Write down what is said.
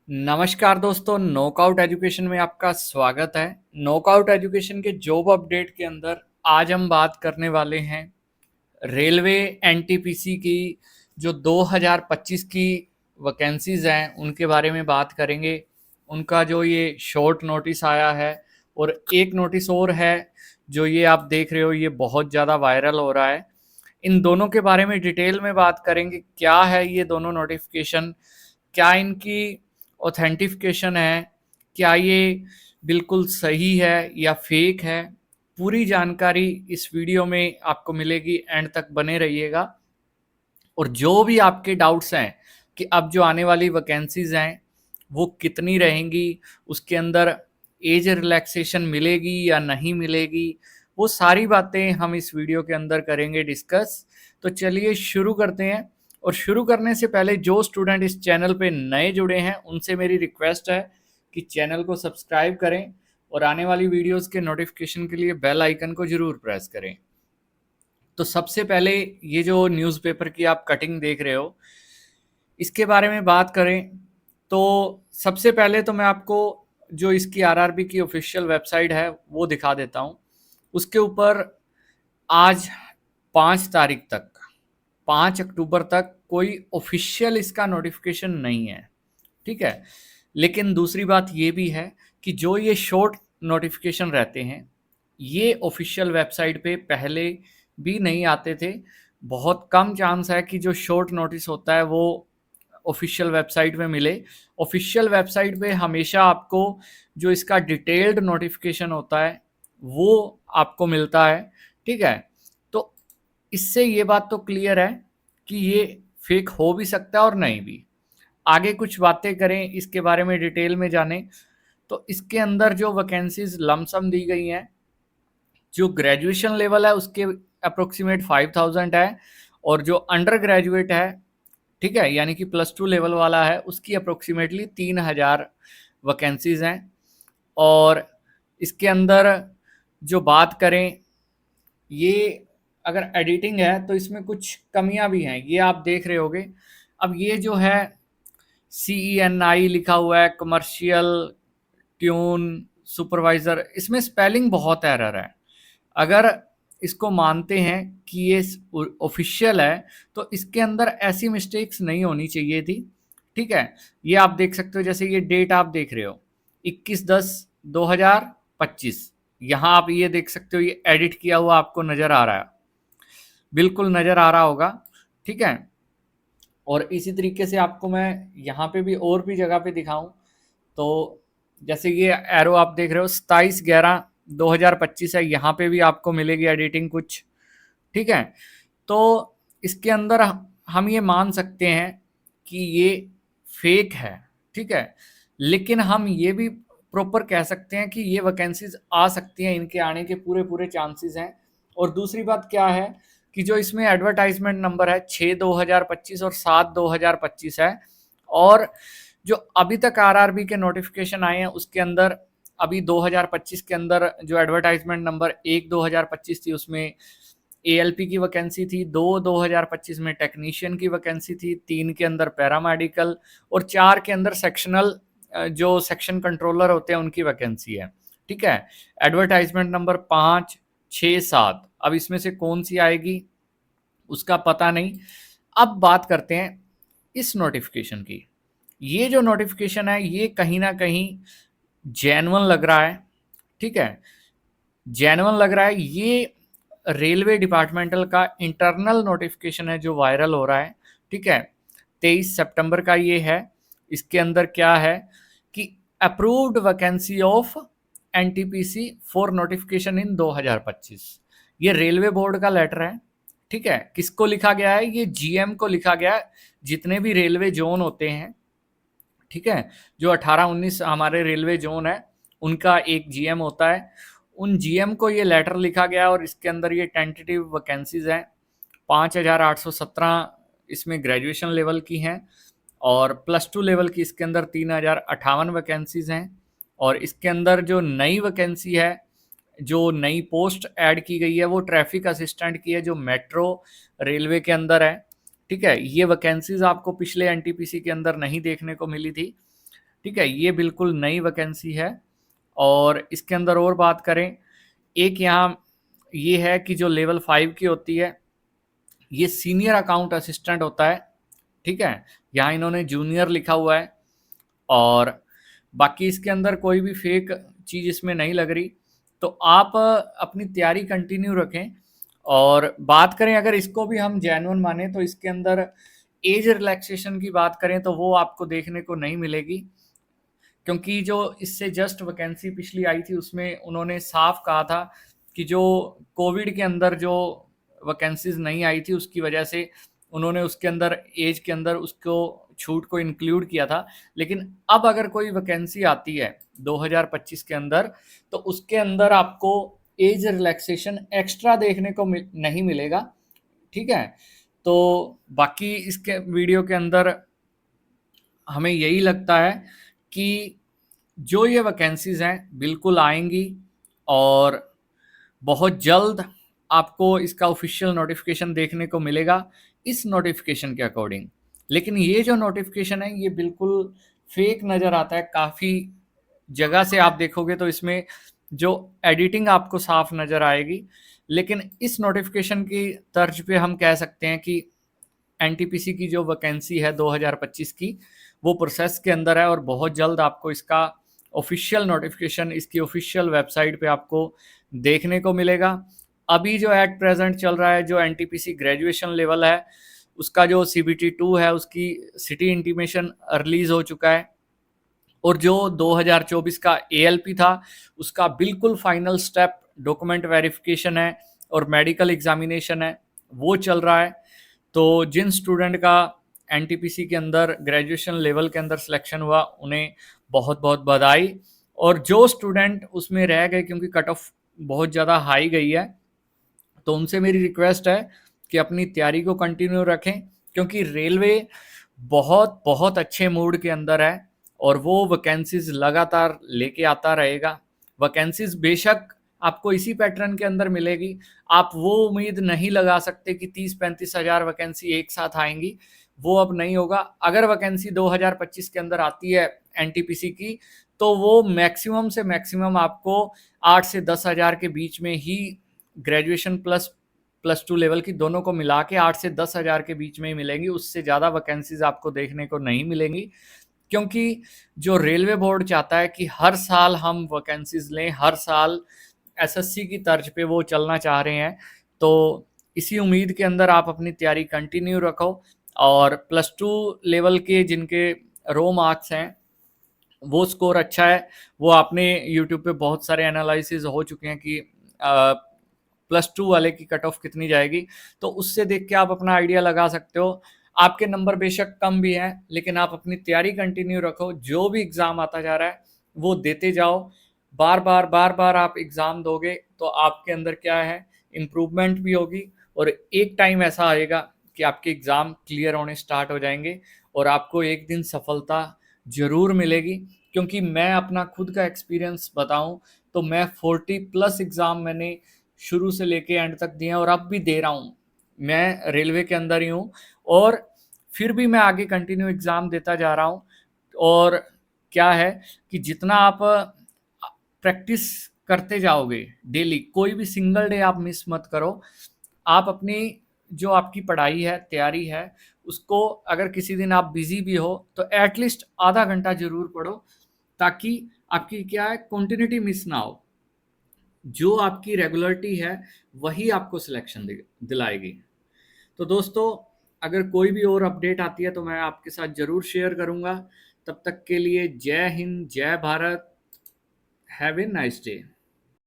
नमस्कार दोस्तों, knockout education में आपका स्वागत है। नॉकआउट एजुकेशन के जॉब अपडेट के अंदर आज हम बात करने वाले हैं रेलवे एनटीपीसी की जो 2025 की वैकेंसीज हैं उनके बारे में बात करेंगे। उनका जो ये शॉर्ट नोटिस आया है और एक नोटिस और है जो ये आप देख रहे हो, ये बहुत ज़्यादा वायरल हो रहा है। इन दोनों के बारे में डिटेल में बात करेंगे। क्या है ये दोनों नोटिफिकेशन, क्या इनकी ऑथेंटिफिकेशन है, क्या ये बिल्कुल सही है या फेक है, पूरी जानकारी इस वीडियो में आपको मिलेगी। एंड तक बने रहिएगा। और जो भी आपके डाउट्स हैं कि अब जो आने वाली वैकेंसीज हैं वो कितनी रहेंगी, उसके अंदर एज रिलैक्सेशन मिलेगी या नहीं मिलेगी, वो सारी बातें हम इस वीडियो के अंदर करेंगे डिस्कस। तो चलिए शुरू करते हैं। और शुरू करने से पहले जो स्टूडेंट इस चैनल पे नए जुड़े हैं उनसे मेरी रिक्वेस्ट है कि चैनल को सब्सक्राइब करें और आने वाली वीडियोस के नोटिफिकेशन के लिए बेल आइकन को ज़रूर प्रेस करें। तो सबसे पहले ये जो न्यूज़पेपर की आप कटिंग देख रहे हो, इसके बारे में बात करें तो सबसे पहले तो मैं आपको जो इसकी आरआरबी की ऑफिशियल वेबसाइट है वो दिखा देता हूँ। उसके ऊपर आज 5 तारीख तक, 5 अक्टूबर तक कोई ऑफिशियल इसका नोटिफिकेशन नहीं है, ठीक है। लेकिन दूसरी बात ये भी है कि जो ये शॉर्ट नोटिफिकेशन रहते हैं ये ऑफिशियल वेबसाइट पे पहले भी नहीं आते थे। बहुत कम चांस है कि जो शॉर्ट नोटिस होता है वो ऑफिशियल वेबसाइट में मिले। ऑफिशियल वेबसाइट पे हमेशा आपको जो इसका डिटेल्ड नोटिफिकेशन होता है वो आपको मिलता है, ठीक है। तो इससे ये बात तो क्लियर है कि ये फेक हो भी सकता है और नहीं भी। आगे कुछ बातें करें इसके बारे में, डिटेल में जानें तो इसके अंदर जो वैकेंसीज लमसम दी गई हैं, जो ग्रेजुएशन लेवल है उसके अप्रोक्सीमेट 5000 है, और जो अंडर ग्रेजुएट है, ठीक है, यानी कि +2 लेवल वाला है, उसकी अप्रोक्सीमेटली 3000 वैकेंसीज हैं। और इसके अंदर जो बात करें, ये अगर एडिटिंग है तो इसमें कुछ कमियां भी हैं, ये आप देख रहे होगे। अब ये जो है CENI लिखा हुआ है, कमर्शियल ट्यून सुपरवाइज़र, इसमें स्पेलिंग बहुत एरर है। अगर इसको मानते हैं कि ये ऑफिशियल है तो इसके अंदर ऐसी मिस्टेक्स नहीं होनी चाहिए थी, ठीक है। ये आप देख सकते हो, जैसे ये डेट आप देख रहे हो 21/10/2025, यहाँ आप ये देख सकते हो, ये एडिट किया हुआ आपको नज़र आ रहा है, बिल्कुल नज़र आ रहा होगा, ठीक है। और इसी तरीके से आपको मैं यहाँ पे भी और भी जगह पे दिखाऊं तो जैसे ये एरो आप देख रहे हो 27/11/2025 है, यहाँ पे भी आपको मिलेगी एडिटिंग कुछ, ठीक है। तो इसके अंदर हम ये मान सकते हैं कि ये फेक है, ठीक है। लेकिन हम ये भी प्रॉपर कह सकते हैं कि ये वैकेंसीज आ सकती हैं, इनके आने के पूरे पूरे चांसेस हैं। और दूसरी बात क्या है कि जो इसमें एडवर्टाइजमेंट नंबर है 6/2025 और 7/2025 है। और जो अभी तक आरआरबी के नोटिफिकेशन आए हैं उसके अंदर अभी 2025 के अंदर जो एडवर्टाइजमेंट नंबर 1/2025 थी उसमें एएलपी की वैकेंसी थी, 2025 में टेक्नीशियन की वैकेंसी थी, 3 के अंदर पैरामेडिकल और 4 के अंदर सेक्शनल जो सेक्शन कंट्रोलर होते हैं उनकी वैकेंसी है, ठीक है। एडवर्टाइजमेंट नंबर 5, 6, 7, अब इसमें से कौन सी आएगी उसका पता नहीं। अब बात करते हैं इस नोटिफिकेशन की। ये जो नोटिफिकेशन है ये कहीं ना कहीं जेन्युइन लग रहा है, ठीक है, जेन्युइन लग रहा है। ये रेलवे डिपार्टमेंटल का इंटरनल नोटिफिकेशन है जो वायरल हो रहा है, ठीक है। 23 सितंबर का ये है। इसके अंदर क्या है कि approved vacancy of NTPC for notification इन 2025, ये रेलवे बोर्ड का लेटर है, ठीक है। किसको लिखा गया है? ये जीएम को लिखा गया है। जितने भी रेलवे जोन होते हैं, ठीक है, जो 18-19 हमारे रेलवे जोन है उनका एक जीएम होता है, उन जीएम को ये लेटर लिखा गया और इसके अंदर ये टेंटेटिव वैकेंसीज हैं 5817, इसमें ग्रेजुएशन लेवल की हैं, और +2 लेवल की इसके अंदर 3058 वैकेंसीज हैं। और इसके अंदर जो नई वैकेंसी है, जो नई पोस्ट ऐड की गई है वो ट्रैफिक असिस्टेंट की है जो मेट्रो रेलवे के अंदर है, ठीक है। ये वैकेंसीज आपको पिछले एनटीपीसी के अंदर नहीं देखने को मिली थी, ठीक है, ये बिल्कुल नई वैकेंसी है। और इसके अंदर और बात करें, एक यहाँ ये है कि जो लेवल 5 की होती है, ये सीनियर अकाउंट असिस्टेंट होता है। ठीक है, यहाँ इन्होंने जूनियर लिखा हुआ है। और बाकी इसके अंदर कोई भी फेक चीज़ इसमें नहीं लग रही। तो आप अपनी तैयारी कंटिन्यू रखें। और बात करें, अगर इसको भी हम जेन्युइन माने, तो इसके अंदर एज रिलैक्सेशन की बात करें तो वो आपको देखने को नहीं मिलेगी, क्योंकि जो इससे जस्ट वैकेंसी पिछली आई थी उसमें उन्होंने साफ कहा था कि जो कोविड के अंदर जो वैकेंसीज नहीं आई थी उसकी वजह से उन्होंने उसके अंदर एज के अंदर उसको छूट को इंक्लूड किया था। लेकिन अब अगर कोई वैकेंसी आती है 2025 के अंदर, तो उसके अंदर आपको एज रिलैक्सेशन एक्स्ट्रा देखने को नहीं मिलेगा। ठीक है, तो बाकी इसके वीडियो के अंदर हमें यही लगता है कि जो ये वैकेंसीज़ हैं बिल्कुल आएंगी, और बहुत जल्द आपको इसका ऑफिशियल नोटिफिकेशन देखने को मिलेगा इस नोटिफिकेशन के अकॉर्डिंग। लेकिन ये जो नोटिफिकेशन है ये बिल्कुल फेक नज़र आता है। काफ़ी जगह से आप देखोगे तो इसमें जो एडिटिंग आपको साफ नज़र आएगी। लेकिन इस नोटिफिकेशन की तर्ज पे हम कह सकते हैं कि एनटीपीसी की जो वैकेंसी है 2025 की, वो प्रोसेस के अंदर है, और बहुत जल्द आपको इसका ऑफिशियल नोटिफिकेशन इसकी ऑफिशियल वेबसाइट पे आपको देखने को मिलेगा। अभी जो एट प्रेजेंट चल रहा है, जो एनटीपीसी ग्रेजुएशन लेवल है उसका जो सीबीटी 2 है उसकी सिटी इंटीमेशन रिलीज हो चुका है। और जो 2024 का एएलपी था उसका बिल्कुल फाइनल स्टेप डॉक्यूमेंट वेरिफिकेशन है और मेडिकल एग्जामिनेशन है, वो चल रहा है। तो जिन स्टूडेंट का एनटीपीसी के अंदर ग्रेजुएशन लेवल के अंदर सिलेक्शन हुआ उन्हें बहुत बहुत बधाई। और जो स्टूडेंट उसमें रह गए क्योंकि कट ऑफ बहुत ज़्यादा हाई गई है, तो उनसे मेरी रिक्वेस्ट है कि अपनी तैयारी को कंटिन्यू रखें, क्योंकि रेलवे बहुत बहुत अच्छे मूड के अंदर है और वो वैकेंसीज लगातार लेके आता रहेगा। वैकेंसीज बेशक आपको इसी पैटर्न के अंदर मिलेगी, आप वो उम्मीद नहीं लगा सकते कि 30-35 हज़ार वैकेंसी एक साथ आएंगी, वो अब नहीं होगा। अगर वैकेंसी 2025 के अंदर आती है एनटीपीसी की, तो वो मैक्सिमम से मैक्सिमम आपको 8 से 10 हज़ार के बीच में ही, ग्रेजुएशन प्लस +2 लेवल की दोनों को मिला के 8 से 10 हज़ार के बीच में ही मिलेंगी। उससे ज़्यादा वैकेंसीज आपको देखने को नहीं मिलेंगी, क्योंकि जो रेलवे बोर्ड चाहता है कि हर साल हम वैकेंसीज लें, हर साल एसएससी की तर्ज पे वो चलना चाह रहे हैं। तो इसी उम्मीद के अंदर आप अपनी तैयारी कंटिन्यू रखो। और +2 लेवल के जिनके रो मार्क्स हैं वो स्कोर अच्छा है, वो आपने यूट्यूब पे बहुत सारे एनालिसिस हो चुके हैं कि +2 वाले की कट ऑफ कितनी जाएगी, तो उससे देख के आप अपना आइडिया लगा सकते हो। आपके नंबर बेशक कम भी हैं, लेकिन आप अपनी तैयारी कंटिन्यू रखो। जो भी एग्ज़ाम आता जा रहा है वो देते जाओ। बार बार आप एग्ज़ाम दोगे तो आपके अंदर क्या है, इम्प्रूवमेंट भी होगी, और एक टाइम ऐसा आएगा कि आपके एग्ज़ाम क्लियर होने स्टार्ट हो जाएंगे और आपको एक दिन सफलता ज़रूर मिलेगी। क्योंकि मैं अपना खुद का एक्सपीरियंस बताऊं तो मैं 40+ एग्ज़ाम मैंने शुरू से लेके एंड तक दिए हैं और अब भी दे रहा हूँ। मैं रेलवे के अंदर ही हूँ और फिर भी मैं आगे कंटिन्यू एग्ज़ाम देता जा रहा हूँ। और क्या है कि जितना आप प्रैक्टिस करते जाओगे डेली, कोई भी सिंगल डे आप मिस मत करो। आप अपनी जो आपकी पढ़ाई है, तैयारी है, उसको अगर किसी दिन आप बिज़ी भी हो तो एटलीस्ट आधा घंटा ज़रूर पढ़ो, ताकि आपकी क्या है, कंटिन्यूटी मिस ना हो। जो आपकी रेगुलरिटी है वही आपको सिलेक्शन दिलाएगी। तो दोस्तों, अगर कोई भी और अपडेट आती है तो मैं आपके साथ ज़रूर शेयर करूँगा। तब तक के लिए जय हिंद, जय Bharat, have a nice day.